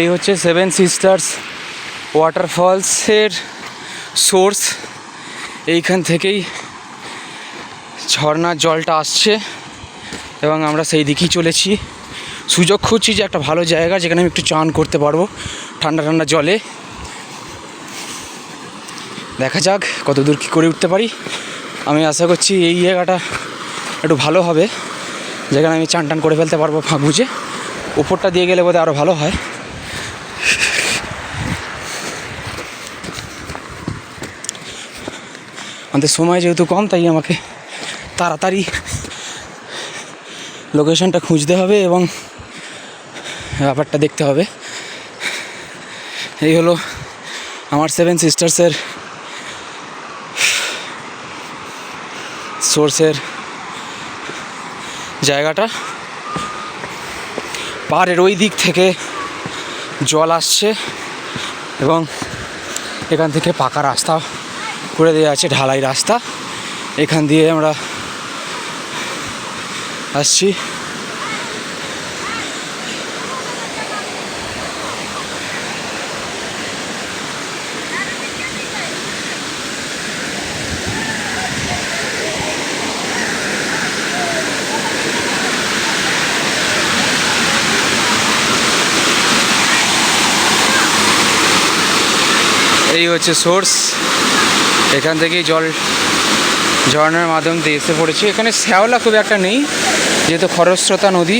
এই হচ্ছে seven sisters ওয়াটারফলসের source. এইখান থেকেই ঝর্নার জলটা আসছে এবং আমরা সেই দিকেই চলেছি। সুযোগ খুঁজছি যে একটা ভালো জায়গা যেখানে আমি একটু চান করতে পারবো ঠান্ডা ঠান্ডা জলে। দেখা যাক কত দূর কী করে উঠতে পারি। আমি আশা করছি এই জায়গাটা একটু ভালো হবে, যেখানে আমি চান টান করে ফেলতে পারবো ফাঁক বুঝে। উপরটা দিয়ে গেলে বোধহয় আরও ভালো হয়। আমাদের সময় যেহেতু কম, তাই আমাকে তাড়াতাড়ি লোকেশনটা খুঁজতে হবে এবং ব্যাপারটা দেখতে হবে। এই হলো আমার সেভেন সিস্টার্সের সোর্সের জায়গাটা। পাহাড়ের ওই দিক থেকে জল আসছে এবং এখান থেকে পাকা রাস্তা করে দেওয়া আছে, ঢালাই রাস্তা। এখান দিয়ে আমরা আসছি। এই হচ্ছে সোর্স, এখান থেকেই জল ঝর্নার মাধ্যম দিয়ে এসে পড়েছি। এখানে শ্যাওলা খুব একটা নেই যেহেতু খরস্রোতা নদী।